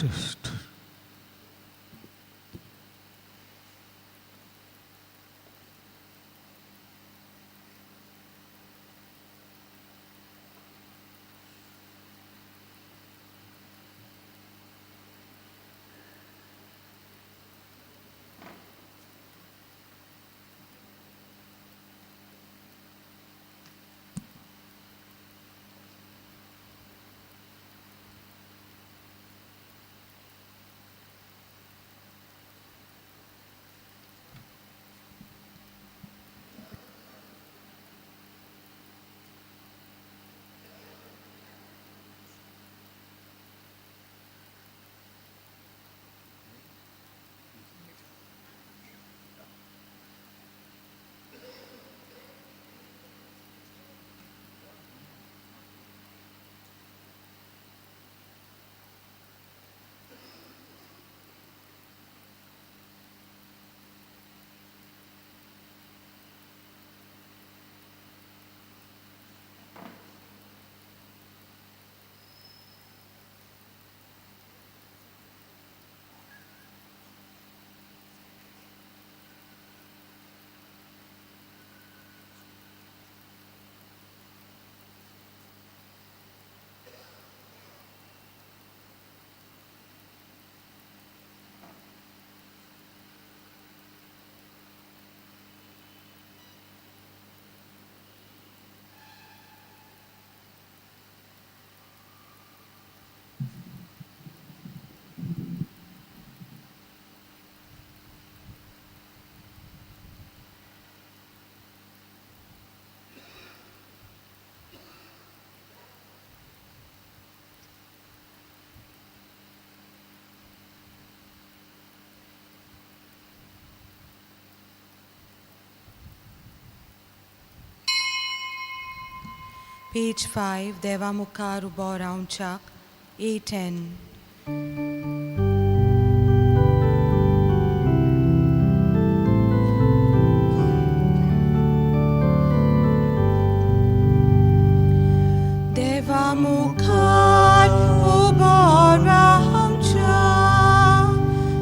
Taste Page 5, Deva Mukha Rubo Round Chuck, A10. Deva Mukha Rubo Round Chuck,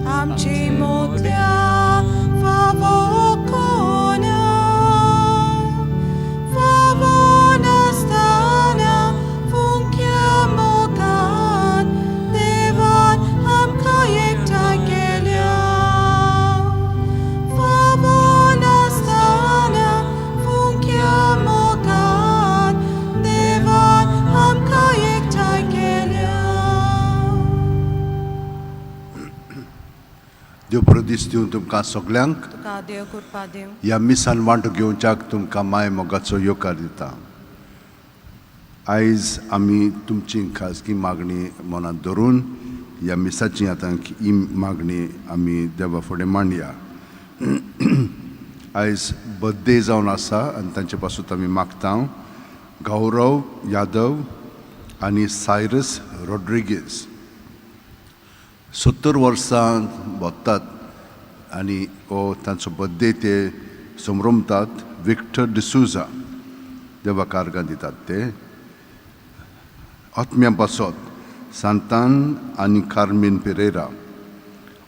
Amchi Motya Favokona. देव प्रदीस दिवन तुमकां सगल्यांक तुका देव कृपा देव ह्या मिसान वांटो घेवच्याक तुमकां माय मोगाचो येवकार दिता. आयज आमी तुमची खाजगी मागणी मनांत धरून ह्या मिसाची आतां ही मागणी आमी देवा फुडें मांडया. आयज बर्थडे जावन आसा आनी तांचे पासून आमी मागता गौरव यादव आनी सायरस रॉड्रिगीज 70 वर्सां भोगतात आनी हो तांचो बर्थडे ते संभ्रमतात. विक्टर डिसूजा देवा कारगां दितात ते. आत्म्या पासत सांतान आनी कार्मेन पेरेरा.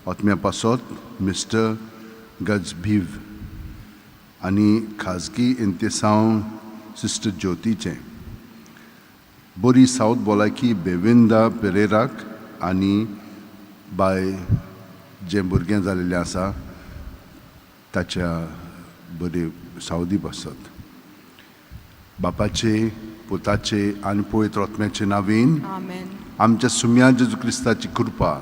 आत्म्या पासत मिस्टर गजबीव आनी खाजगी इंतेसांव सिस्टर ज्योतीचें. बरी सावथ भलायकी बेविंदा पेरेराक आनी बाय जें भुरगें जालेलें आसा ताच्या बरी सावदी बसत. बापाचे पुताचे आनी पवित्र आत्म्याचे नांवेन आमेन. आमच्या सुम्या जेजू क्रिस्ताची कृपा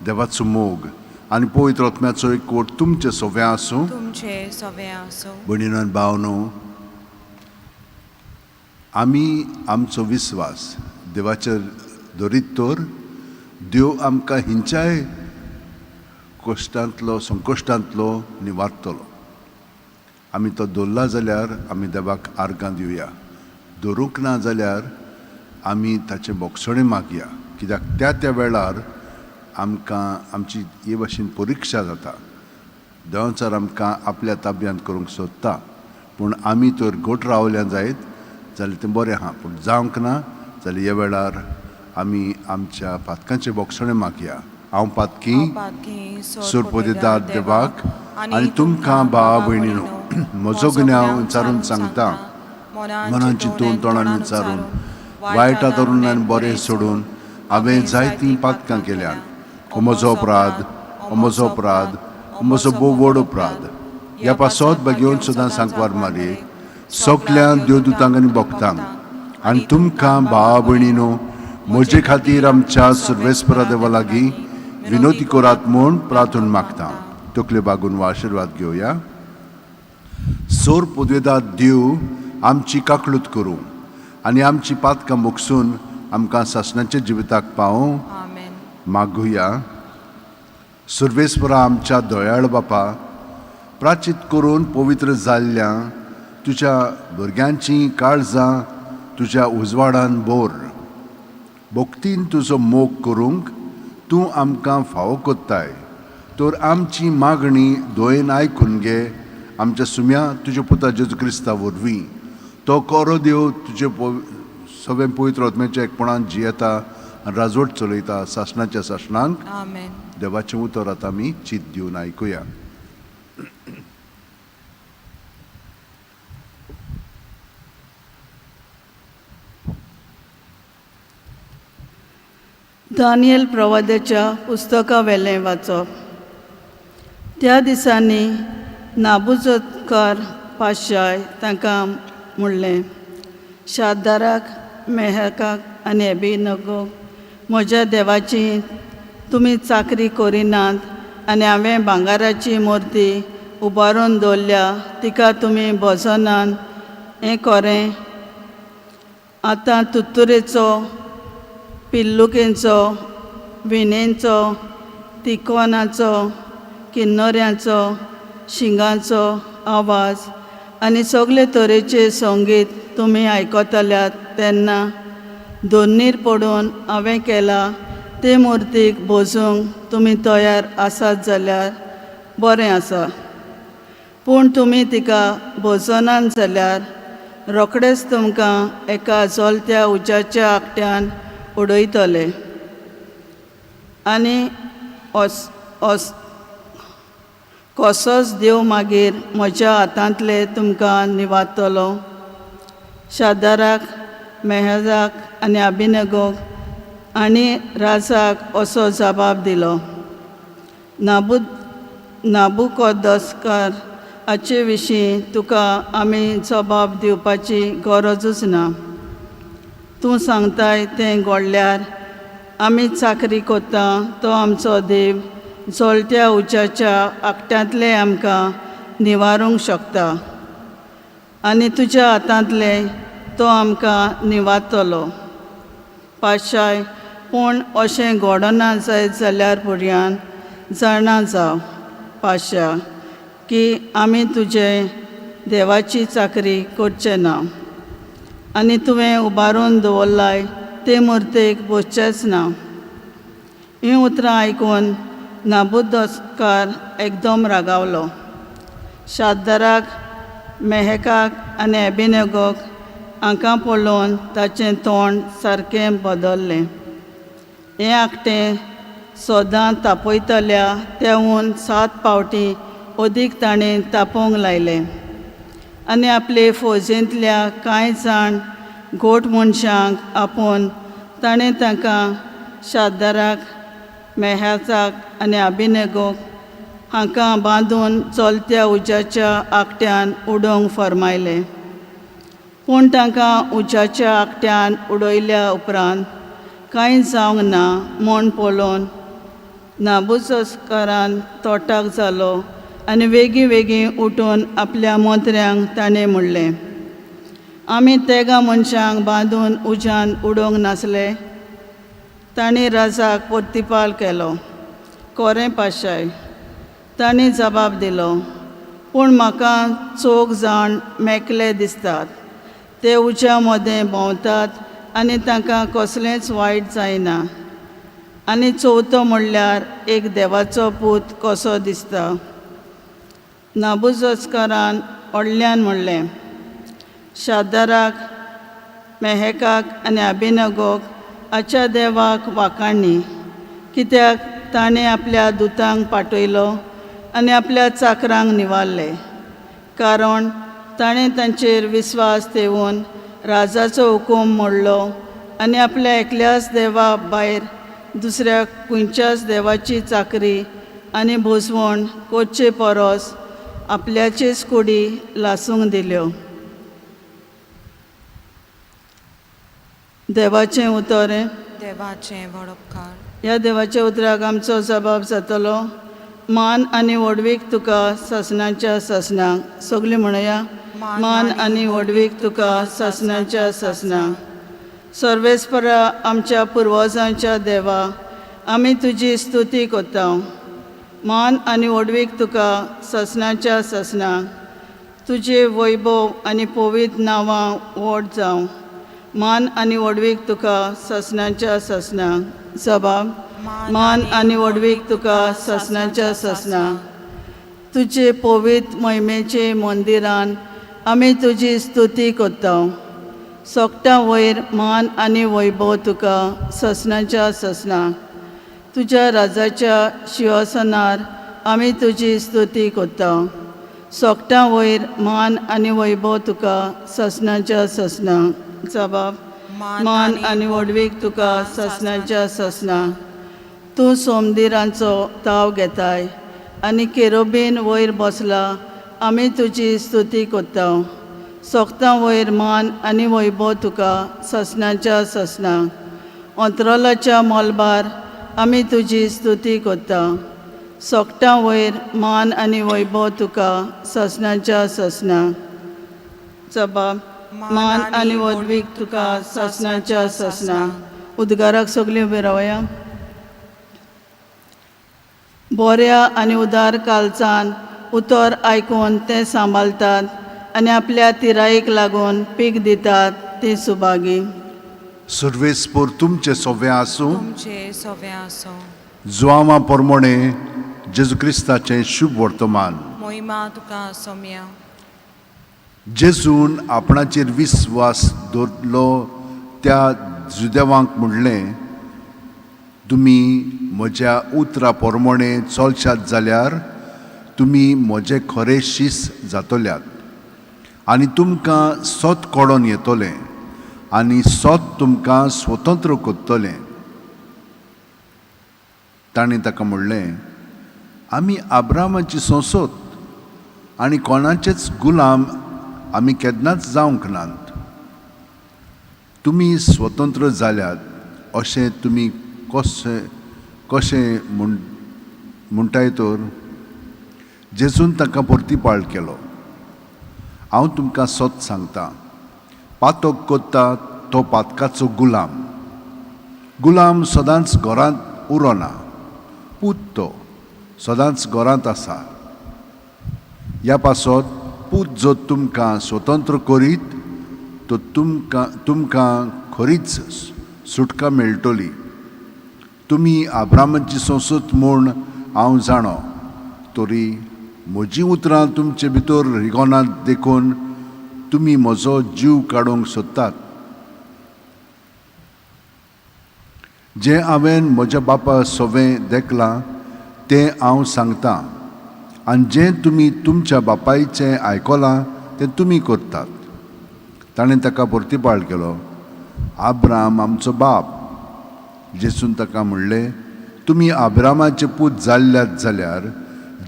देवाचो मोग आनी पवित्र आत्म्याचो एकवट तुमचे सगळ्यां आसूं. तुमचे सवे आसो. भयणीनो आनी भावनो, आमी आमचो विस्वास देवाचेर धरीत तर देव आमकां हिंच्याय कश्टांतलो संकश्टांतलो निवारतलो. आमी तो दवरला जाल्यार आमी देवाक आर्गां दिवया. दवरूंक ना जाल्यार आमी ताचें बोगसणें मागया. कित्याक त्या त्या वेळार आमकां आमची हे भाशेन परिक्षा जाता. देवाचार आमकां आपल्या ताब्यांत करूंक सोदता, पूण आमी तर घट रावल्या जायत जाल्यार तें बरें आहा. पूण जावंक ना जाल्यार ह्या वेळार आमी आमच्या पातकांचे बोगसणे मागया. हांव पातकी पातकी सोरपोदेदार देवाक आनी तुमकां भावा भयणीनो, म्हजो गुन्यांव विचारून सांगता. मनान चिंतून तोंडान विचारून वायटा धरून आनी बरें सोडून हांवें जायतीं पातकां केल्यान. हो म्हजो अपराध, हो म्हजो अपराध, हो म्हजो भोव व्हड अपराध. ह्या पासत बेगीन सुद्दां सांकवार मारी सगल्या देवदूतांक आनी भक्तांक आनी तुमकां भावा भयणीनो, म्हजे खातीर आमच्या सर्वेस्परा देवा लागीं विनोदी करात म्हूण प्रार्थना मागता. तकले बागून वा आशिर्वाद घेवया. सोर पोदवेदार देव आमची काकळूत करूं आनी आमची पातकां मोगसून आमकां सासणाच्या जिविताक पावूं. आमेन. मागुया. सर्वेस्परा आमच्या दयाळ बापा, प्राचित करून पवित्र जाल्ल्या तुज्या भुरग्यांची काळजां तुज्या उजवाडान बोर. भक्तीन तुजो मोग करूंक तूं आमकां फावो कोत्ताय. तर आमची मागणी दोयेन आयकून घे. आमच्या सुम्या तुज्या पुता जेजू क्रिस्ता वरवीं तो कोरो देव तुजे सगळें पवित्र आत्म्याच्या एकपणान जियेता आनी राजवट चलयता सासणाच्या सासणांक. आमेन. देवाचें उतर आतां आमी चित दिवन आयकुया. दानियल प्रवाद्याच्या पुस्तका वेलें वाचप. त्या दिसांनी नाबुजोदकार पाशाय तांकां म्हणलें, शाद्राक, मेशकाक आनी अबेदnego, म्हज्या देवाची तुमी चाकरी करिनात आनी हांवें भांगाराची मुर्ती उबारून दवरल्या तिका तुमी भजनान हें कोरें. आतां तुत्तुरेचो, पिल्लुकेंचो, विणेंचो, तिकोनाचो, किन्नोऱ्यांचो, शिंगांचो आवाज आनी सगळे तरेचे संगीत तुमी आयकतल्यात तेन्ना दोनीर पडून हांवें केला ते मुर्तीक भोजूंक तुमी तयार आसात जाल्यार बरें आसा. पूण तुमी तिका भोजनान जाल्यार रोखडेच तुमकां एका जळत्या उज्याच्या आकट्यान उडयतले आनी कसोच देव मागीर म्हज्या हातांतले तुमकां निवाडटलो. शाद्राक, मेशक आनी अबेदnego आनी राजाक असो जबाब दिलो. नाबुकोदसकार हाचे विशीं तुका आमी जबाब दिवपाची गरजूच ना. तूं सांगताय तें घडल्यार आमी चाकरी कोत्ता तो आमचो देव जळत्या उज्याच्या आकट्यांतले आमकां निवारूंक शकता आनी तुज्या हातांतले तो आमकां निवाडटलो. पाशाय, पूण अशें घडना जायत जाल्यार पुर्यान जाणा जाव पाशा की आमी तुजे देवाची चाकरी करचे ना आनी तुवें उबारून दवरलाय ते मुर्तेक बसचेंच ना. हीं उतरां आयकून नाबुजोदकार एकदम रागावलो. शाद्राक, मेशकाक आनी अबेदnego हांकां पळोवन ताचें तोंड सारकें बदल्लें. हें आकटें सोदां तापयतल्या तेहून 7 फावटी अदीक ताणें तापोवंक लायलें आनी आपले फौजेंतल्या कांय जाण गोट मनशांक आपोवन ताणें तांकां शाद्राक, मेशकाक आनी अबेदnego हांकां बांदून चलत्या उज्याच्या आकट्यान उडोवंक फर्मायलें. पूण तांकां उज्याच्या आकट्यान उडयल्या उपरांत कांय जावंक ना म्हूण पळोवन नाबुजोदकारान तोटाक जालो आनी वेगीं उठून आपल्या मंत्र्यांक ताणें म्हणलें, आमी तेगा मनशांक बांदून उज्यान उडोवंक नासले. तांणी राजाक प्रतिपाल केलो. कोरें पाशाय, तांणी जबाब दिलो, पूण म्हाका 4 जाण मेकले दिसतात. ते उज्या मदें भोंवतात आनी तांकां कसलेंच वायट जायना. आनी चवथो म्हणल्यार एक देवाचो पूत कसो दिसता. नाबुजोदकारान व्हडल्यान म्हणलें, शाद्राक, मेशकाक आनी अबेदnego आच्या देवाक वाखाणणी, कित्याक ताणें आपल्या दुतांक पाठयलो आनी आपल्या चाकरांक निवारले. कारण ताणें तांचेर विस्वास ठेवून राजाचो हुकूम मोडलो आनी आपल्या एकल्याच देवा भायर दुसऱ्या खंयच्याच देवाची चाकरी आनी भोसवण कोच्चे परस आपल्याचेच कुडी लासूंक दिल्यो. देवाचें उतर. देवाचें व्हड उपकार. ह्या देवाच्या उतराक आमचो जबाब जातलो, मान आनी व्हडवीक तुका ससनाच्या ससनाक. सगळीं म्हणया, मान आनी व्हडवीक तुका ससनाच्या ससनाक. सर्वेस्परा आमच्या पुर्वजांच्या देवा, आमी तुजी स्तुती कोत्ता. मान आनी व्हडवीक तुका ससनाच्या ससनाक. तुजे वैभव आनी पवित्र नांवां व्हड जावं. मान आनी व्हडवीक तुका ससनाच्या ससनाक. जबाब, मान आनी व्हडवीक तुका ससनाच्या ससनाक. तुजे पवित्र महिमेचे मंदिरान आमी तुजी स्तुती कोत्ता. सोकटा वयर मान आनी वैभव तुका ससनाच्या ससनाक. तुज्या राजाच्या शिंहासनार आमी तुजी स्तुती कोत्ता. सोकटा वयर मान आनी वैभव तुका ससनाच्या ससनाक. जबाब, मान आनी व्हडवीक तुका ससनाच्या ससनाक. तूं सोमदिरांचो ताव घेताय आनी केरोबीन वयर बसला आमी तुजी स्तुती कोत्ता. सोकता वयर मान आनी वैभव तुका ससनाच्या ससनाक. अंतरालाच्या मोलबार आमी तुजी स्तुती कोत्ता. सोकटा वयर मान आनी वैभव तुका ससनाच्या ससनाक. जबाब, मान आनी व्हडवीक तुका ससनाच्या ससनाक. उद्गाराक सगळीं उबी रावया. बऱ्या आनी उदार काळजान उतर आयकून ते सांबाळटात आनी आपल्या तिरायेक लागून पीक दितात ती सुभागी. सर्वेस्पोर तुमचे सोवे आसूं. तुमचे सोवे आसूं. जुआमा पोरमोणे जेजू क्रिस्ताचें शुभ वर्तमान. मोहिमा तुका सोम्या. जेजून आपणाचेर विस्वास दवरलो त्या जुदेवांक म्हणलें, तुमी म्हज्या उतरा पोरमोणे चलशात जाल्यार तुमी म्हजे खरे शीस जातल्यात आनी तुमकां सोत कोडोन येतोलें आनी सोत तुमकां स्वतंत्र कोत्तोलें. ताणें ताका म्हणलें, आमी अब्रामाची संसद आनी कोणाचेच गुलाम आमी केन्नाच जावंक नात. तुमी स्वतंत्र जाल्यात अशें तुमी कशें म्हणटाय तर. जेजून ताका परतीपाळ केलो, हांव तुमकां सत सांगता, पातक कोत्ता तो पातकाचो गुलाम सदांच घरांत उरोना, पूत तो सदांच घरांत आसा. ह्या पासत पूत जो तुमकां स्वतंत्र करीत तो तुमकां खरीच सुटका मेळटली. तुमी अब्रामाची संसद म्हूण हांव जाणो, तरी म्हजीं उतरां तुमचे भितर रिगोनात देखून तुमी म्हजो जीव काडूंक सोदतात. जें हांवें म्हज्या बापा सोवें देखलां तें हांव सांगतां, आनी जें तुमी तुमच्या बापायचें आयकलां तें तुमी करतात. ताणें ताका परतीपाळ केलो, अब्राम आमचो बाप. जेजून ताका म्हणलें, तुमी अब्रामाचे पूत जाल्ल्यात जाल्यार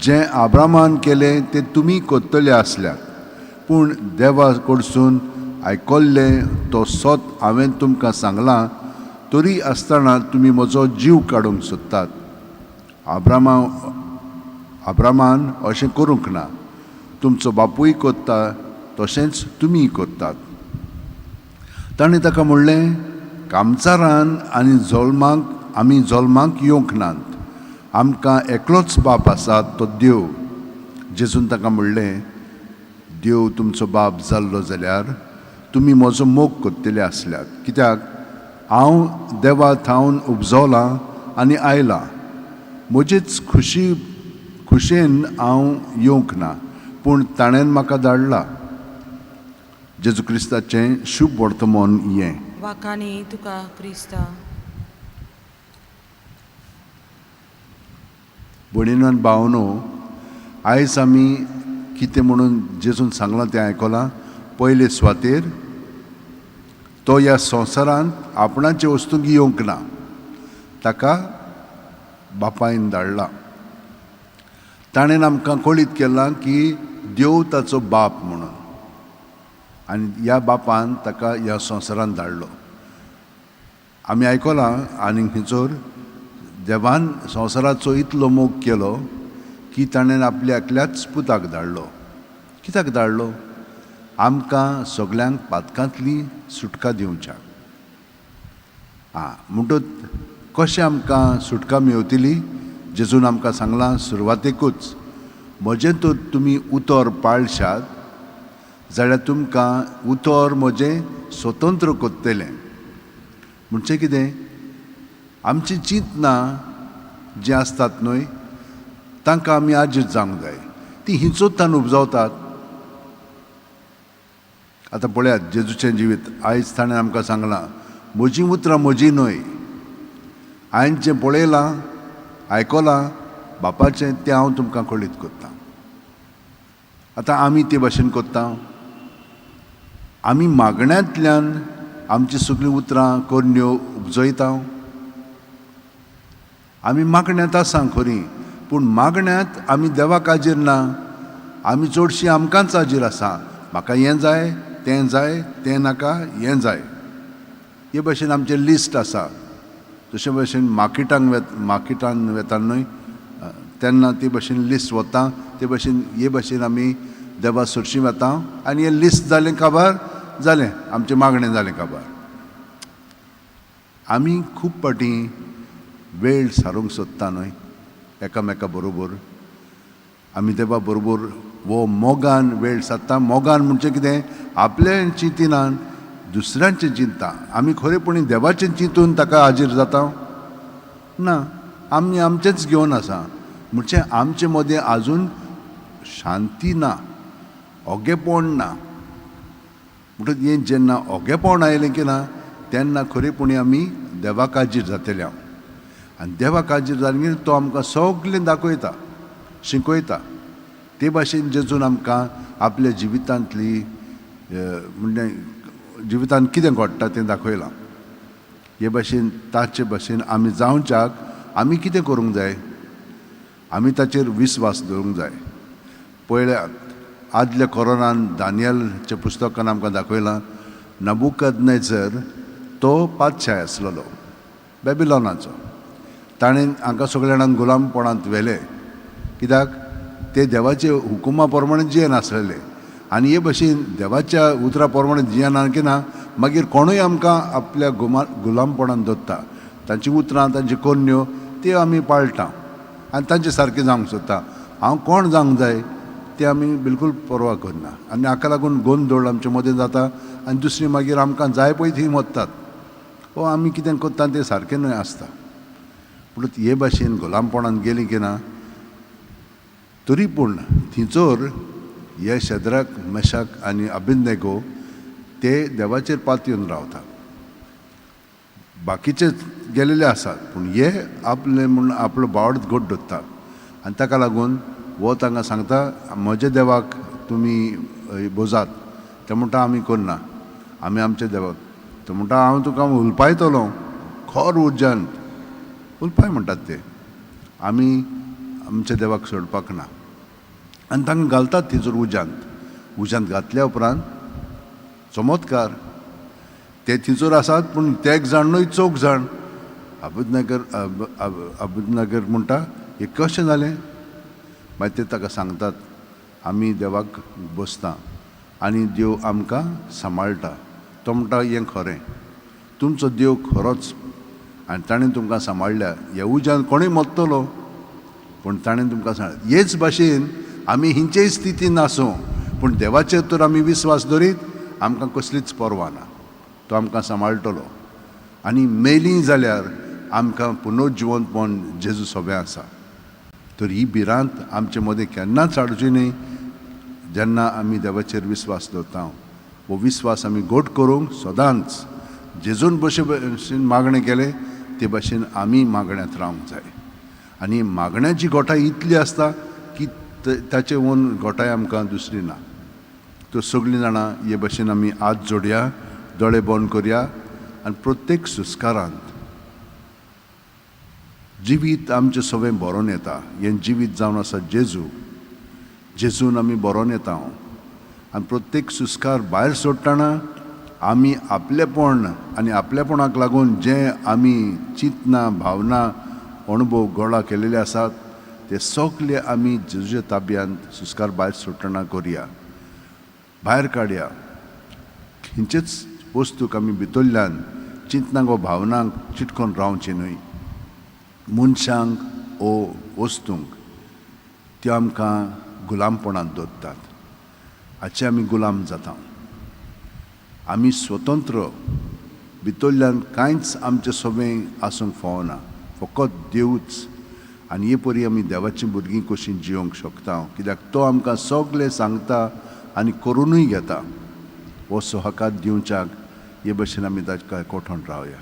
जें अब्रामान केलें तें तुमी कोत्तले आसल्यात. पूण देवा कडसून आयकल्लें तो सोत हांवें तुमकां सांगलां, तरी आसतना तुमी म्हजो जीव काडूंक सोदतात. अब्रामान अशें करूंक ना. तुमचो बापूय कोत्ता तशेंच तुमी कोत्तात. ताणें ताका म्हणलें, कामचारान आनी आमी जल्माक येवंक नात. आमकां एकलोच बाप आसा, तो देव. जेजून ताका म्हणलें, देव तुमचो बाप जाल्लो जाल्यार तुमी म्हजो मोग कोत्तले आसल्यात. कित्याक हांव देवा थावन उपजवलां आनी आयलां. म्हजेच खुशेन हांव येवंक ना, पूण ताणें म्हाका धाडला. जेजू क्रिस्ताचें शुभ वर्तमान हें. वाखाणी तुका क्रिस्ता. भयणीनो आनी भावनो, आयज आमी कितें म्हणून जेजून सांगलां तें आयकलां. पयले सुवातेर तो ह्या संवसारांत आपणाचे वस्तूंक येवंक ना, ताका बापायन धाडला. ताणें आमकां कळीत केलां की देव ताचो बाप म्हणून, आनी ह्या बापान ताका ह्या संवसारांत धाडलो. आमी आयकलां आनी हिचोर देवान संवसाराचो इतलो मोग केलो की ताणें आपल्या एकल्याच पुताक धाडलो. कित्याक धाडलो? आमकां सगल्यांक पातकांतली सुटका दिवच्या. म्हणटच कशें आमकां सुटका मेळटली? जेजून आमकां सांगलां सुरवातेकूच, म्हजें तर तुमी उतर पाळशात जाल्यार तुमकां उतर म्हजें स्वतंत्र कोत्तलें. म्हणजे कितें? आमची चिंतना जीं आसतात न्हय, तांकां आमी आजीर जावंक जाय. ती हिंचोत्तान उपजावतात. आतां पळयात जेजूचें जिवीत. आयज ताणें आमकां सांगलां, म्हजीं उतरां म्हजीं न्हय. हांवें जें पळयलां, आयकलां बापाचें, तें हांव तुमकां कळीत कोत्तां. आतां आमी ते भाशेन कोत्ता. आमी मागण्यांतल्यान आमची सगळीं उतरां कोन्यो उपजयता. आमी मागण्यांत आसा खरीं, पूण मागण्यांत आमी देवाक हाजीर ना. आमी चडशीं आमकांच हाजीर आसा. म्हाका हें जाय, तें जाय, तें नाका, हें जाय. हे भाशेन आमचें लिस्ट आसा. तशे भाशेन मार्केटान वेता न्हय, तेन्ना ते भाशेन लिस्ट वता. ते भाशेन हे भाशेन आमी देवा सरशीं वता आनी हें लिस्ट जालें काबार जालें, आमचें मागणें जालें काबार. आमी खूब पाटी वेळ सारूंक सोदता न्हय एकामेका बरोबर. आमी देवा बरोबर वो मोगान वेळ सादता. मोगान म्हणजे कितें? आपलें चिंतिनान दुसऱ्यांचें चिंतता. आमी खरेपणी देवाचें चिंतून ताका हाजीर जाता ना. आमी आमचेंच घेवन आसा. म्हणजे आमचे मदें आजून शांती ना, ओगेपण ना. म्हणटच हें जेन्ना ओगेपण आयलें की ना, तेन्ना खरेपणी आमी देवाक हाजीर जातले. आनी देवाक हाजीर जालें तो आमकां सगळें दाखयता, शिकयता. ते भाशेन जेजून आमकां आपल्या जिवितांतली म्हणजे जिवितांत कितें घडटा तें दाखयलां. हे भाशेन ताचे भाशेन आमी जावच्याक आमी कितें करूंक जाय? आमी ताचेर विस्वास दवरूंक जाय. पळयात, आदल्या कोरोनान दानियेलच्या पुस्तकान आमकां दाखयलां, नबुकदनेझर तो पादशाह आसलेलो बॅबिलॉनाचो. ताणें हांकां सगळ्या जाणांक गुलामपणांत व्हेले. कित्याक? ते देवाचे हुकुमा प्रमाणे जियेनासलेले. आनी हे भाशेन देवाच्या उतरा प्रमाणे जियेना की ना, मागीर कोणूय आमकां आपल्या गुलामपणान दवरता. तांची उतरां, तांची कोन्यो त्यो आमी पाळटा आनी तांचे सारकें जावंक सोदता. हांव कोण जावंक जाय तें आमी बिलकूल परवा करना. आनी हाका लागून गोंदळ आमचे मदें जाता आनी दुसरी मागीर आमकां जाय पळय थंय वतात. वो आमी कितें कोत्ता तें सारकें न्हय आसता. पूण हे भाशेन गुलामपणान गेलीं की ना, तरी पूण थिंचोर हे शेद्राक, मेशाक आनी अबेदनेगो ते देवाचेर पातयेवन रावता. बाकीचे गेलेले आसात, पूण हे आपले म्हूण आपलो बावड घट दवरता. आनी ताका लागून वो तांकां सांगता, म्हज्या देवाक तुमी बोजात. ते म्हणटा आमी करना, आमी आमच्या देवाक. तो म्हणटा हांव तुका उलपायतलो खर उज्यांत. उलपाय म्हणटात ते. आमी आमच्या देवाक सोडपाक ना. आनी तांकां घालतात थंयसर उज्यांत घातल्या उपरांत चमत्कार. ते थंयसर आसात, पूण ते एक जाण न्हय, 4 जाण. अबेदनेगो म्हणटा हें कशें जालें? मागीर ते ताका सांगतात, आमी देवाक बसता आनी देव आमकां सांबाळटा. तो म्हणटा हें खरें, तुमचो देव खरोच आनी ताणें तुमकां सांबाळल्या. ह्या उज्यांत कोणूय मरतलो, पूण ताणें तुमकां सांबाळ. हेच भाशेन आमी हिंचेय स्थितीन आसूं, पूण देवाचेर तर आमी विस्वास दरीत, आमकां कसलीच पर्वा ना. तो आमकां सांबाळटलो. आनी मेलीं जाल्यार आमकां पुनर्जिवंतपण जेजू सोबे आसा. तर ही भिरांत आमचे मदें केन्नाच हाडची न्ही. जेन्ना आमी देवाचेर विस्वास दवरता, हो विस्वास आमी घट करूंक सदांच जेजून भशेन मागणें केलें ते भाशेन आमी मागण्यांत रावंक जाय. आनी मागण्याची गोठाय इतली आसता की ताचे ओन गोठाय आमकां दुसरी ना. तो सगळीं जाणां हे भाशेन आमी हात जोडया, दोळे बंद करया आनी प्रत्येक सुस्कारांत जिवीत आमचें सगळें बरोवन येता. हें जिवीत जावन आसा जेजून आमी बरोवन येता. आनी प्रत्येक सुस्कार भायर सोडटना आमी आपलेपण आनी आपलेपणाक लागून जे आमी चिंतना भावना अणभव गोळा केलेले आसात ते सगळे आमी जेजूच्या ताब्यांत सुस्कार भायर सोडटना करया, भायर काडया. खंयचेच वस्तूक आमी भितरल्यान चिंतनाक वा भावनांक चिटकोन रावचे न्हय. मनशांक ओ वस्तूंक त्यो आमकां गुलामपणांत दवरतात. हाचे आमी गुलाम जाता. आमी स्वतंत्र भितरल्यान कांयच आमचें सगळें आसूंक फावना, फकत देवूच. आनी हे परी आमी देवाचीं भुरगीं कशीं जियोंक शकता, कित्याक तो आमकां सगळें सांगता आनी करूनय घेता. हो सहकार दिवच्याक हे भाशेन आमी ताका एकवटून रावया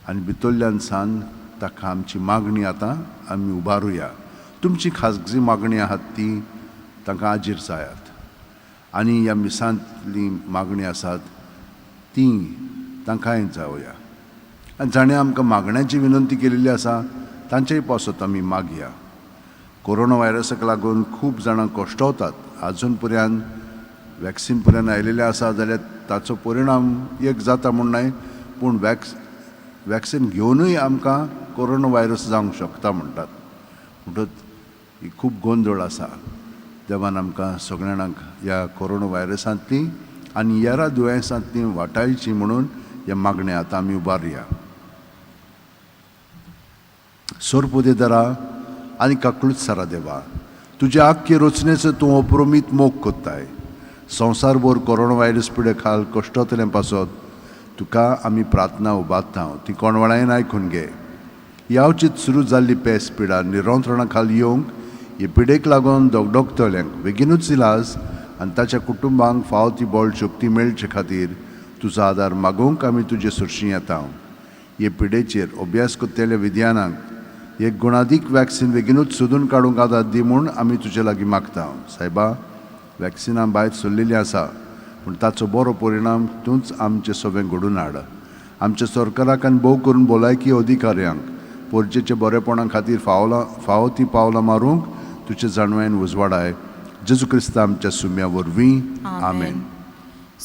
आनी भितरल्यान सान ताका आमची मागणी आतां आमी उबारुया. तुमची खाजगी मागणी आहात ती ताका हाजीर जायात आनी ह्या मिसांतली मागणी आसात ती तांकांय जावया. आनी जाणें आमकां मागण्याची विनंती केलेली आसा तांचेय पासत आमी मागया. कोरोना व्हायरसाक लागून खूब जाणां कश्टावतात. आजून पर्यंत वॅक्सिन पर्यंत आयलेले आसा जाल्यार ताचो परिणाम एक जाता म्हूण न्हय, पूण वॅक्सिन घेवनूय आमकां कोरोना व्हायरस जावंक शकता म्हणटात. म्हणटच ही खूब गोंदळ आसा. देवान आमकां सगळ्यांक ह्या कोरोना व्हायरसांतली आनी हेरा दुयेंसांतली वाटायची म्हणून हे मागणे आतां आमी उबारया. सोरपोदेदारा आनी काकूळच सारा देवा, तुज्या आख्खे रचनेचो तूं अप्रोमीत मोग कोत्ताय. संवसारभर कोरोना व्हायरस पिडे खाल कश्टांतलें पासत तुका आमी प्रार्थना उबारता. ती कोणवळायेन आयकून घे. यावचीत सुरू जाल्ली पेस पिडा निरंत्रणा खाली येवंक हे पिडेक लागून दोगदोगतल्यांक बेगीनूच इलाज आनी ताच्या कुटुंबांक फाव ती बळ शक्ती मेळचे खातीर तुजो आदार मागूंक आमी तुजे सुरशी येता. हे पिडेचेर अभ्यास कोत्तेल्या विद्यानांक एक गुणादीक वॅक्सिन बेगीनूच सोदून काडूंक आदार दी म्हूण आमी तुजे लागीं मागता. सायबा, वॅक्सिनां भायर सरलेलीं आसा पूण ताचो बरो परिणाम तूंच आमचें सगळें घडोवन हाड. आमच्या सरकाराक आनी भोव करून भलायकी अधिकाऱ्यांक पोरचेच्या बरेपणा खातीर फावो ती पावलां मारूंक तुजे जाणवायेन उजवाडाय. जेजू क्रिस्त आमच्या सुम्या वरवीं. आमेन.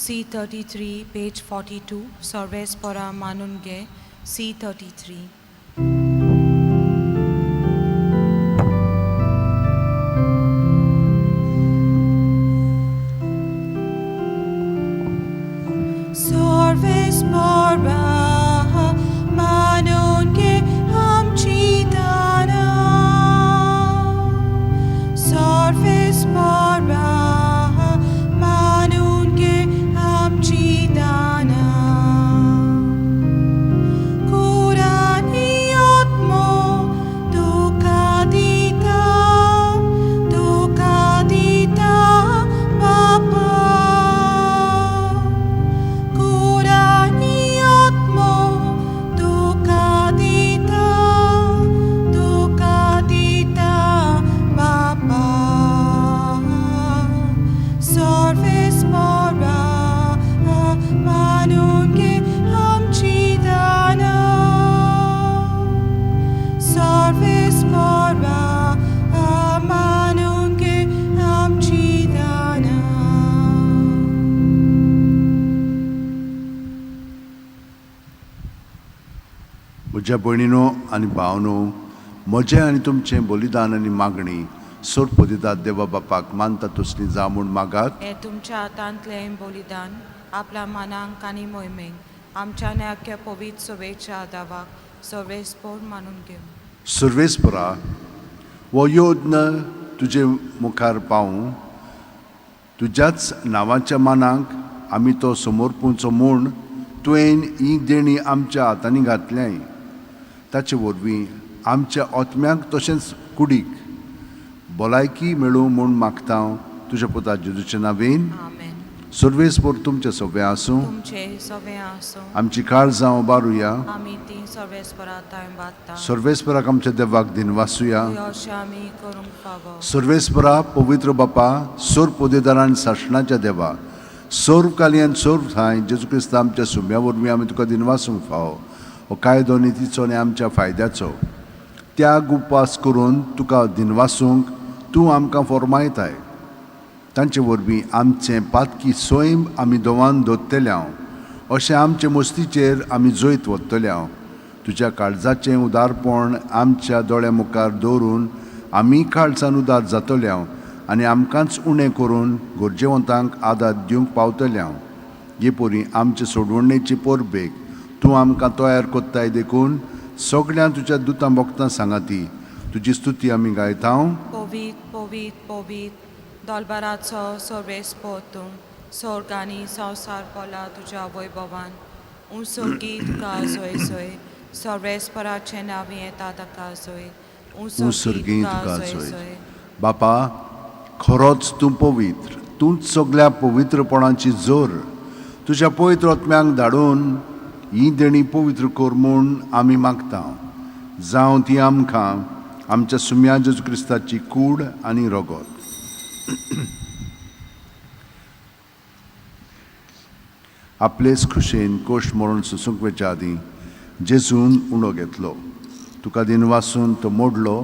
C33, page 42, सर्वेस परा मानून घे. C33. सर्वेस परा मानून घे आमची दाना. सर्वेस परा मानून घे आमची दाना. कुरानी आत्मो तुका दिता बापा. कुरानी आत्मो तुका दिता बापा. सर्वेस परा मानून घे आमची दाना. सर्वेस परा मानून घे आमची दाना. म्हज्या भयणीनो आनी भावनो, म्हजें आनी तुमचें बलिदान आनी मागणी सोडपदितात देवा बापाक मानता तसली जा म्हूण मागात. हे तुमच्या हातांतलें बलिदान आपल्या मनांक आनी मोहिमेक आमच्या नेक्या पवित्र सवेच्या दावाक सर्वेस्पर मानून घेवन. सर्वेस्परा हो योजना तुजे मुखार पावूं तुज्याच नांवाच्या मानाक आमी तो समर्पूचो म्हूण तुवें ही देणी आमच्या हातांनी घातल्याय. ताचे वरवीं आमच्या आत्म्याक तशेंच कुडीक भलायकी मेळूं म्हूण मागता तुज्या पुता जेजूच्या नांवेन. आमेन. सर्वेस्पर तुमचे सवे आसूं तुमचे सवे आसूं आमची काळजां उबारुया आमी ती सर्वेस्परा ताळबात्ता सर्वेस्पराक आमच्या देवाक दिनवासुया अशें आमी करूंक फावो सर्वेस्परा पवित्र बापा सोर पोदेदारान सासणाच्या देवा सोर काली आनी सोर थाय जेजू क्रिस्त आमच्या सुम्या वरवीं आमी तुका दिनवासूंक फावो हो कायदो नितीचो आनी आमच्या फायद्याचो त्याग उपास करून तुका दिनवासूंक तूं आमकां फॉर्मायताय तांचे वरवीं आमचें पातकी सोयम आमी दोवान दवरतले हांव अशें आमचे मस्तीचेर आमी जैत वतले हांव तुज्या काळजाचें उदारपण आमच्या दोळ्या मुखार दवरून आमी काळजान उदार जातले हांव आनी आमकांच उणें करून गरजेवंतांक आदार दिवंक पावतले हांव हे परी आमचे सोडवणेची परबेक तूं आमकां तयार कोत्ताय देखून सगळ्यां तुज्या दुतां भोगतां सांगाती तुजी स्तुती आमी गायता पोवीत पोवीत पोवीत दोलबाराचो सर्वेस्पर तूं स्वर्ग आनी संवसार पोला तुज्या वैभवान उंचुगी तुका सोय सोय सर्वेस्पराचें नांव येता ताका सोय उंचुगी तुका सोय बापा खरोच तूं पवित्र तूंच सगळ्या पवित्रपणाची जोर तुज्या पवित्र आत्म्यांक धाडून ही देणी पवित्र कर म्हूण आमी मागता जावं ती आमकां आमच्या सुम्या जेजू क्रिस्ताची कूड आनी रगत आपलेच खुशेन कोश्ट मरून सुसूंक वेच्या आदीं जेजून उणो घेतलो तुका दिनवासून तो मोडलो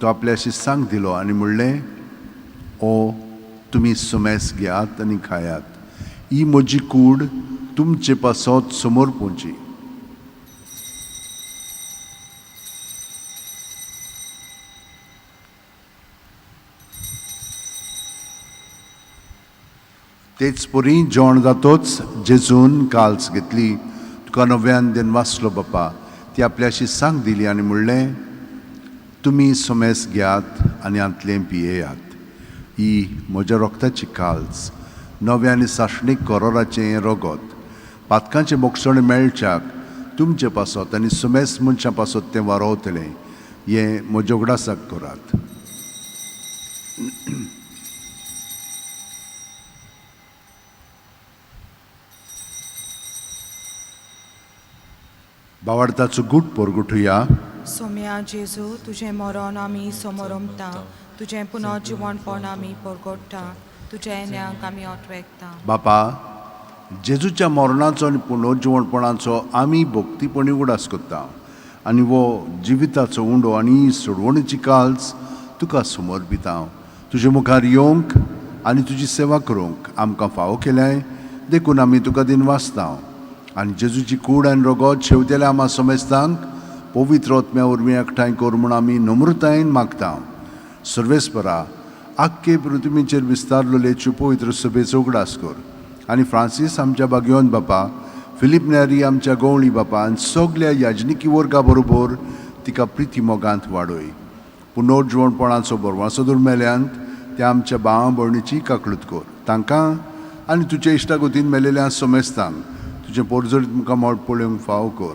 तो आपल्या शिस्सांक दिलो आनी म्हणलें ओ तुमी सुमेस घेयात आनी खायात ही म्हजी कूड तुमचे पासत समोर पोंची तेच परी जेवण जातोच जेजून काल्स घेतली तुका नव्यान दिनवासलो बापा ती आपल्या शिस्सांक दिली आनी म्हणलें तुमी सोमेस घेयात आनी आंतलें पियेयात ही म्हज्या रोगताची काल्स नव्या आनी साशणीक करोराचें रगत पातकांचें मोक्षण मेळच्याक तुमचे पासत आनी सुमेस मनशां पासत तें वारोवतलें हें म्हज्या उगडासाक करात बावार्थाचो गूट परगुठुया सोम्या जेजू तुजें मरण आमी समोरमता तुजें पुनर्जिवणपण आमी परगोडटा तुज्या येण्याक आमी ओटवेकता बापा जेजूच्या मरणाचो आनी पुनर्जिवणपणाचो आमी भक्तीपणी उडास करता आनी वो जिविताचो उंडो आनी सोडवणीची काल्स तुका समर्पिता तुजे मुखार येवंक आनी तुजी सेवा करूंक आमकां फावो केल्याय देखून आमी तुका दिनवासता आनी जेजूची कूड आनी रगत शेवतेल्या आमा समेस्तांक पवित्र आत्म्या वरवीं एकठांय कर म्हूण आमी नम्रतायेन मागता सर्वेस्परा आख्खे पृथ्वीचेर विस्तारलेल्यो पवित्र सभेचो उगडास कर आनी फ्रांसीस आमच्या बागयोन बापा फिलीप नॅरी आमच्या गवळी बापा आनी सगळ्या याजनिकी वर्गा बरोबर तिका प्रिती मोगांत वाडय पुनर्जिवणपणाचो बरवासो दुर्मेल्यांत त्या आमच्या भावा भयणीची काकळूत कर तांकां आनी तुज्या इश्टागतीन मेलेल्या समेस्तांक तुजें पोरजोरीत मुखार मोड पळोवंक फावो कर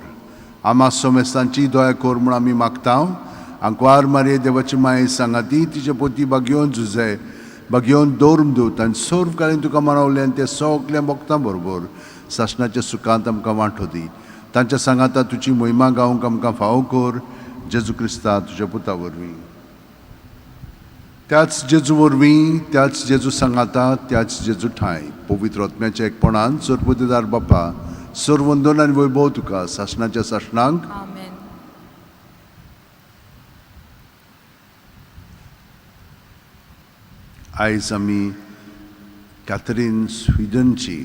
आमा समेस्तांची दया कर म्हूण आमी मागता आंकवार मारये देवाची माय सांगाती तिचे पोती बागयोन झुजे बागयोन दौरून दूत आनी सर्व काळीन तुका मानवलें आनी ते सगल्या भक्तां बरोबर सासणाच्या सुखांत आमकां वांटो दी तांच्या सांगाता तुजी महिमा गावंक आमकां फावो कर जेजू क्रिस्ता तुज्या पुता वरवीं त्याच जेजू वरवीं त्याच जेजू सांगाता त्याच जेजू ठाय पवित्र आत्म्याच्या एकपणान सर्वोदेदार बापा सर्वंदन आनी वैभव तुका सासणाच्या सासणांक आमेन आयज आमी कॅथरीन स्विडनची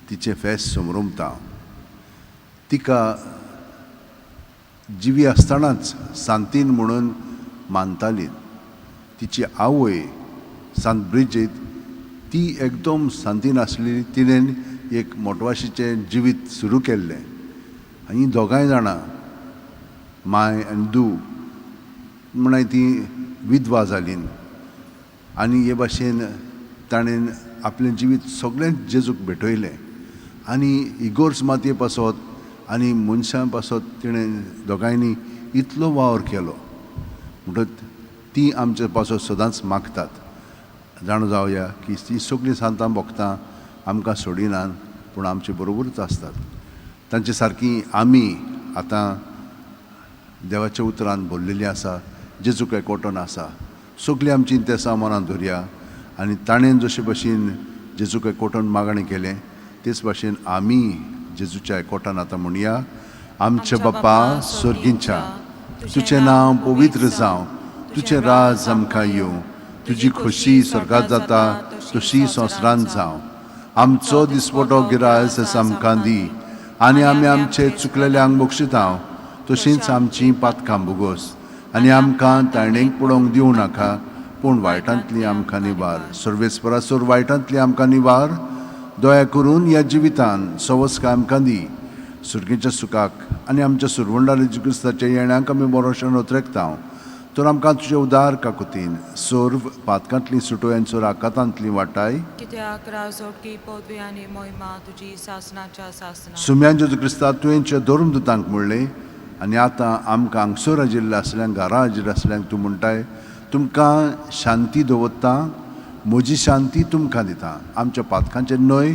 तिचे फेस्त समरुमता तिका जिवी आसतनाच सांतीन म्हणून मानताली तिची आवय सांत ब्रिजीत ती एकदम सांतीन आसली तिणें एक मोटवाशीचें जिवीत सुरू केल्लें आनी दोगांय जाणां माय आनी धूव म्हणाय ती विधवा जाली आनी हे भाशेन ताणें आपलें जिवीत सगळें जेजूक भेटयलें आनी इगोर्ज मातये पासत आनी मनशां पासत तिणें दोगांयनी इतलो वावर केलो म्हणटत ती आमचे पासत सदांच मागतात जाणो जावया की ती सगळीं सांतां भोगतां आमकां सोडिनात पूण आमचे बरोबरूच आसतात. तांचे सारकी आमी आतां देवाच्या उतरान भरलेली आसा, जेजूक एकवटून आसा. सगळीं आमची इंतेसां मनांत धरया आनी ताणें जशे भशेन जेजूक एकवटून मागणें केलें तेच भाशेन आमी जेजूच्या एकवटान आतां म्हणया, आमचे बाप्पा स्वर्गींच्या, तुजें नांव पवित्र जावं, तुजें राज आमकां येवं, तुजी खोशी स्वर्गांत जाता तशी संवसारांत जावं. आमचो दिसपटो गिराय आमकां दी आनी आमी आमचे चुकलेल्यांक बक्षितांव, तशींच आमचीं पातकां बुगोस आनी आमकां तायणेक पडोवंक दिवं नाका, पूण वायटांतली आमकां निवार. सर्वेस्परासोर वायटांतली आमकां निवार. दया करून ह्या जिवितान सवस्काय आमकां दी. सुर्गेच्या सुखाक आनी आमच्या सुरवंडा जेजू क्रिस्ताच्या येण्याक आमी भरोशान उतरेकतांव. तर आमकां तुजे उदार काकुतीन सोर्व पातकांतली सुटोयांचो राकातांतली वाटाय. कित्याक राजोडकी पदवी आनी मोहिमा तुजी सासनाच्या सासना. सुम्यान जेजू क्रिस्ता तुवेंच्या धरून दुतांक म्हणलें आनी आतां आमकां हांगसर आजिल्ल्या असल्यांक घरा आजिल्ल्या असल्यांक तूं म्हणटाय, तुमकां शांती दवरता, म्हजी शांती तुमकां दिता. आमच्या पातकांचेर न्हय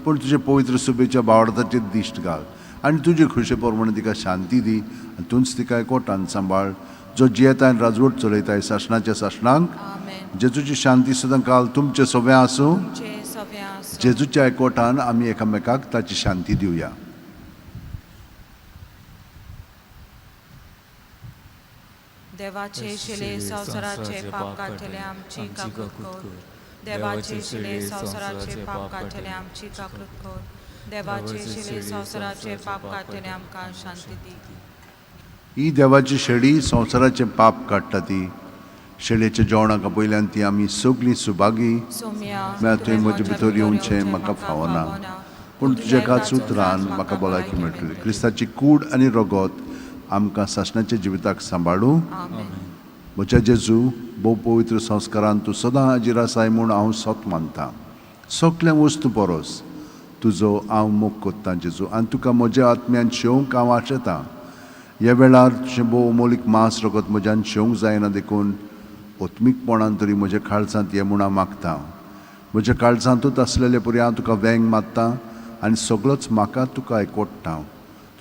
पूण तुजे पवित्र सुबेच्या बावडाचेर दिश्ट घाल आनी तुजे खुशे प्रमाणे तिका शांती दी आनी तूंच तिका एकवटान सांबाळ. जो जियेताय आनी राजवट चलयताय सासणाच्या सासणांक. आमेन. जेजूची शांती सदां काल तुमचे सोबे आसूं. तुमचे सव्या आसूं. जेजूच्या एकवटान आमी एकामेकाक ताची शांती दिवया. देवाचे शिले संवसाराचे पाप काढले आमची काकृत कर. देवाचे शिले संवसाराचे पाप काढले आमची काकृत कर. देवाचे शिले संवसाराचे पाप काढले आमकां शांती दी. ही देवाची शेळी संवसाराचे पाप काडटा ती. शेळयेच्या जेवणाका पयल्यान ती आमी सगळीं सुभागी. सोम्या तुवें म्हजे भितर येवचें म्हाका फावना, पूण तुज्या काच उतरान म्हाका भलायकी मेळटली. क्रिस्ताची कूड आनी रगत आमकां सासणाच्या जिविताक सांबाळूं. म्हज्या जेजू, भोव पवित्र संस्कारान तूं सदां हाजीर आसाय म्हूण हांव सोत मानतां. सगळ्या वस्तू परस तुजो हांव मोग कोत्तां जेजू, आनी तुका म्हज्या आत्म्यान शेवंक हांव आशेतां. ह्या वेळार तुजें भोव अमोलीक मांस रगत म्हज्यान शेवंक जायना देखून ओत्मीकपणान तरी म्हज्या काळजांत ये म्हूण हांव मागतां. म्हज्या काळजांतूच आसलेले परी हांव तुका वेंग मात्तां आनी सगळोच म्हाका तुका एकवटतां.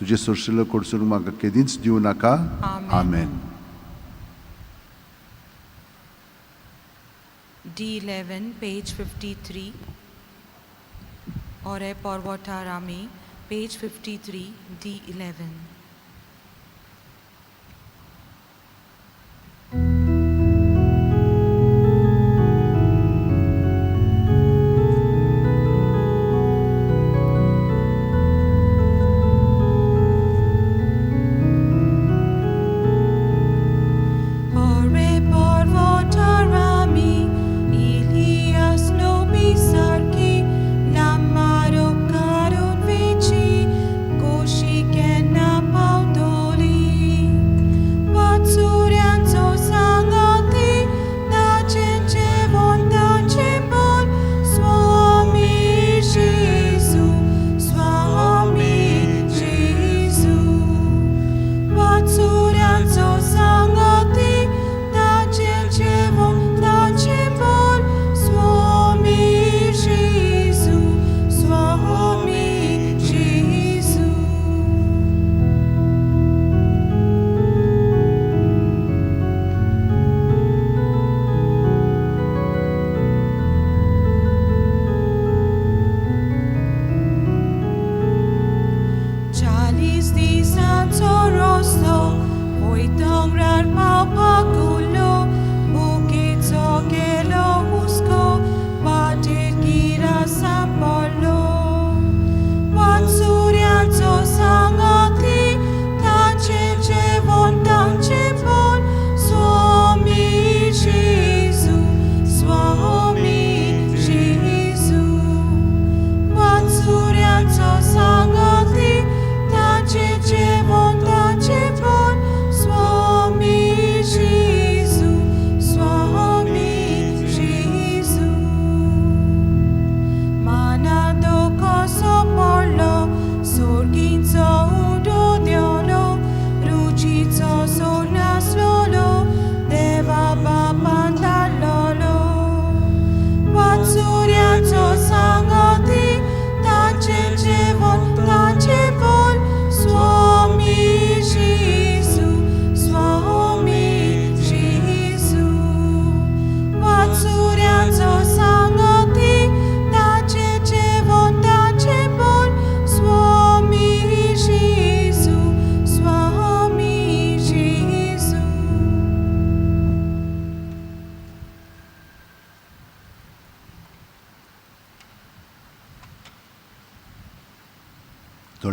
तुजे सुरशिल्लो कडसून म्हाका केदींच दिवं नाका. आमेन. D11 page 53. Ore Porvotarami page 53 D11. Namaro karun vici, koshi ken napa.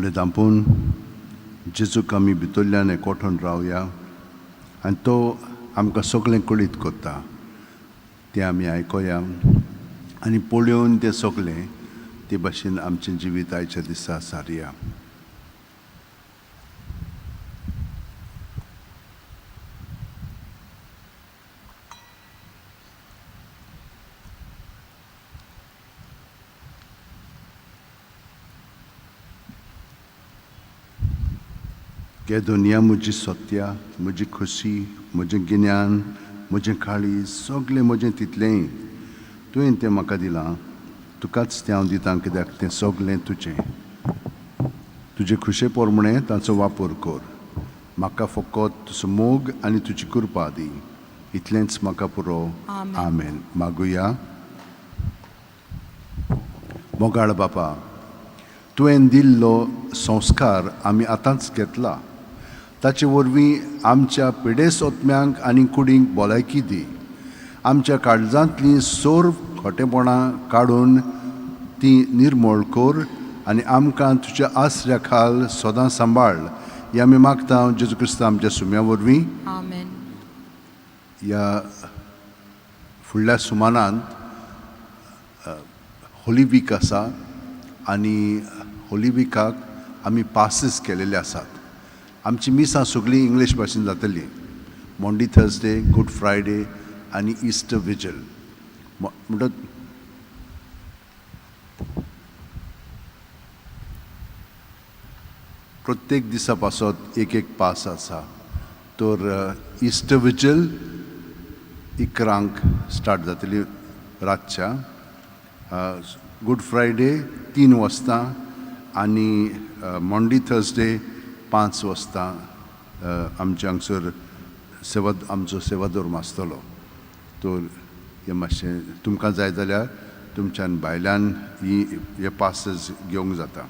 आपले धांपून जेजूक आमी भितरल्यान एकवटून रावया आनी तो आमकां सगळें कळीत करता तें आमी आयकोया आनी पळोवन तें सगळें ते भाशेन आमचें जिवीत आयच्या दिसा सारया. गे दुनिया म्हजी सत्या, म्हजी खुशी, म्हजें गिन्यान, म्हजें काळीज सगळें म्हजें तितलेंय तुवें तें म्हाका दिलां. तुकाच तें हांव दितां कित्याक तें सगळें तुजें. तुजे खुशे पोरमणें ताचो वापर कर. म्हाका फकत तुजो मोग आनी तुजी कृपा दी. इतलेंच म्हाका पुरो. आमेन. मागुया. मोगाळ बापा, तुवें दिल्लो संस्कार आमी आतांच घेतला. ताचे वरवीं आमच्या पिडे सोत्म्यांक आनी कुडींक भलायकी दी. आमच्या काळजांतलीं सोर खोटेपणां काडून ती निर्मळ कर आनी आमकां तुज्या आसऱ्या खाल सदां सांबाळ. हें आमी मागता जेजू क्रिस्त आमच्या सुम्या वरवीं. आमेन. ह्या फुडल्या सुमानांत होली वीक आसा आनी होली विकाक आमी पासीस केलेले आसात. आमची मिसां सगळीं इंग्लीश भाशेन जातलीं. मोंडी थर्सडे, गूड फ्रायडे आनी इस्टर विजल म्हणटात. प्रत्येक दिसा पासत एक एक पास आसा. तर इस्टर विजल 11 स्टार्ट जातली रातच्या. गूड फ्रायडे 3 वाजता आनी मोंडी थर्सडे 5 वाजता आमच्या हांगसर आमचो सेवादोर आसतलो. तर हें मातशें तुमकां जाय जाल्यार तुमच्यान भायल्यान हे पासीस घेवंक जाता.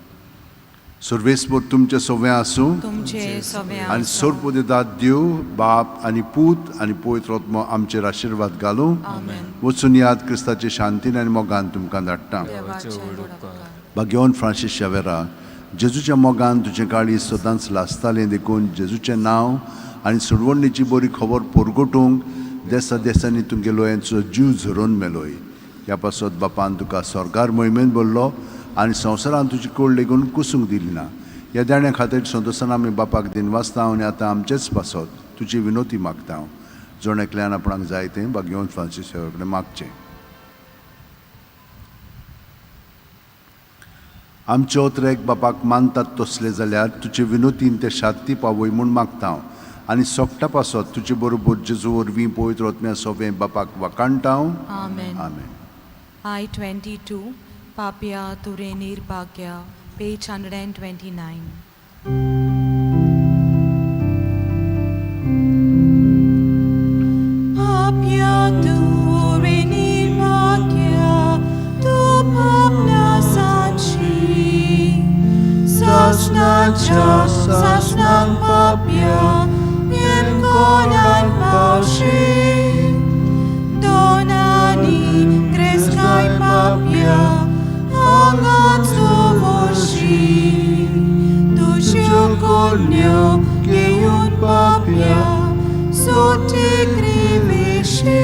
सर्वेस्पर तुमचें सगळें आसूं आनी सर्वोदिदाद देव बाप आनी पूत आनी पवित्र आत्मा आमचेर आशिर्वाद घालूं. वचून याद क्रिस्ताचे शांतीन आनी मोगान तुमकां धाडटा. भाग्यवान फ्रांसीस शावेरा, जेजूच्या मोगान तुजें काळी सदांच लासतालें देखून जेजूचें नांव आनी सोडवणेची बरी खबर परगटूंक देसा देसांनी तुमगेलो यांचो जीव झरोवन मेलोय. ह्या पासत बापान तुका स्वर्गार मोहिमेन भरलो आनी संवसारान तुजी कोड लेगून कुसूंक दिली ना. ह्या देण्या खातीर संतोशान आमी बापाक दिनवासता आनी आतां आमचेच पासत तुजी विनोती मागता. जोण एकल्यान आपणाक जाय तें भाग्यवान फ्रांसीस शावेरा कडेन मागचें. आमचे ओतरेक बापाक मानतात तसले जाल्यार तुजे विनोतीन ते शांती पावय म्हूण मागता आनी सोगटा पासत तुजे बरोबर जेजू वरवीं पवित्र आत्म्या सोबें बापाक वाकाणटा. आमेन. आमेन. I-22 Papia Turenir Bhagya, page 129. Papia Turenir Bhagya, tu papna sanchi, sasnan papia, yen konan paushi, donani kreskai papia, angat suvoshi, tu ciucolnio, geiun papia, sote griveshi.